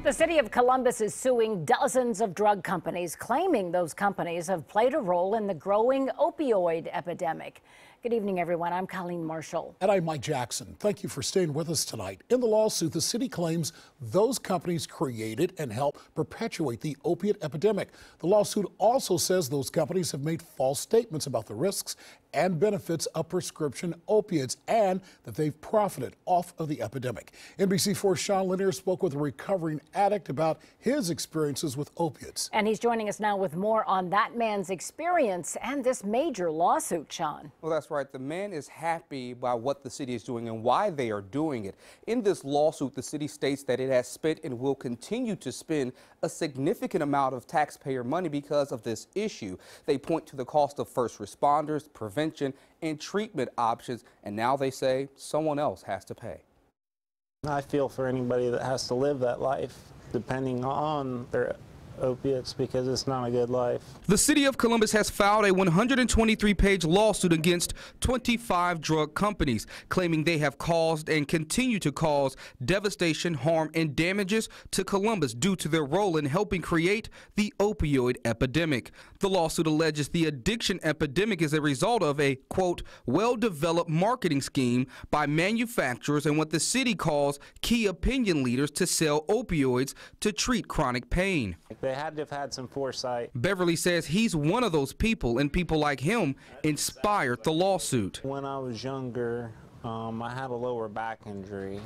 The city of Columbus is suing dozens of drug companies, claiming those companies have played a role in the growing opioid epidemic. Good evening, everyone. I'm Colleen Marshall. And I'm Mike Jackson. Thank you for staying with us tonight. In the lawsuit, the city claims those companies created and helped perpetuate the opiate epidemic. The lawsuit also says those companies have made false statements about the risks and benefits of prescription opiates and that they've profited off of the epidemic. NBC4's Sean Lanier spoke with a recovering addict about his experiences with opiates. And he's joining us now with more on that man's experience and this major lawsuit, Sean. Well, that's right. The man is happy by what the city is doing and why they are doing it. In this lawsuit, the city states that it has spent and will continue to spend a significant amount of taxpayer money because of this issue. They point to the cost of first responders, prevention, and treatment options, and now they say someone else has to pay. I feel for anybody that has to live that life depending on their opiates, because it's not a good life. The city of Columbus has filed a 123-page lawsuit against 25 drug companies, claiming they have caused and continue to cause devastation, harm, and damages to Columbus due to their role in helping create the opioid epidemic. The lawsuit alleges the addiction epidemic is a result of a, quote, well-developed marketing scheme by manufacturers and what the city calls key opinion leaders to sell opioids to treat chronic pain. They had to have had some foresight. Beverly says he's one of those people, and people like him inspired the lawsuit. When I was younger, I had a lower back injury.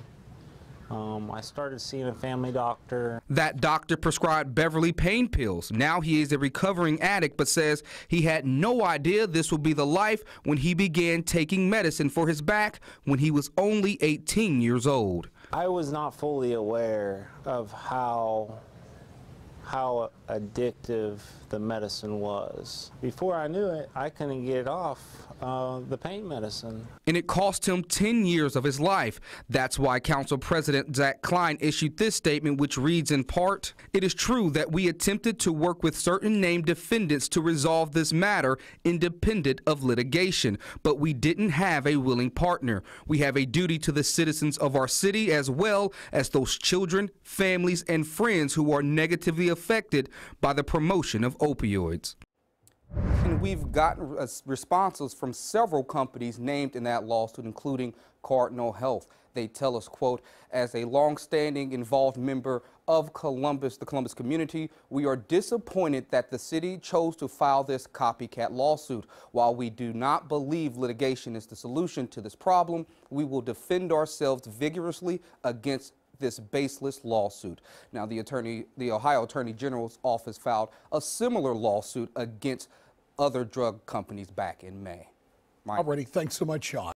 I started seeing a family doctor. That doctor prescribed Beverly pain pills. Now he is a recovering addict, but says he had no idea this would be the life when he began taking medicine for his back when he was only 18 years old. I was not fully aware of how addictive the medicine was. Before I knew it, I couldn't get off the pain medicine. And it cost him 10 years of his life. That's why Council President Zach Klein issued this statement, which reads in part, "It is true that we attempted to work with certain named defendants to resolve this matter independent of litigation, but we didn't have a willing partner. We have a duty to the citizens of our city as well as those children, families, and friends who are negatively affected by the promotion of opioids." And we've gotten responses from several companies named in that lawsuit, including Cardinal Health. They tell us, quote, "As a long-standing involved member of Columbus, the Columbus community, we are disappointed that the city chose to file this copycat lawsuit. While we do not believe litigation is the solution to this problem, we will defend ourselves vigorously against this baseless lawsuit." Now, the Ohio Attorney General's office filed a similar lawsuit against other drug companies back in May. Already, thanks so much, Sean.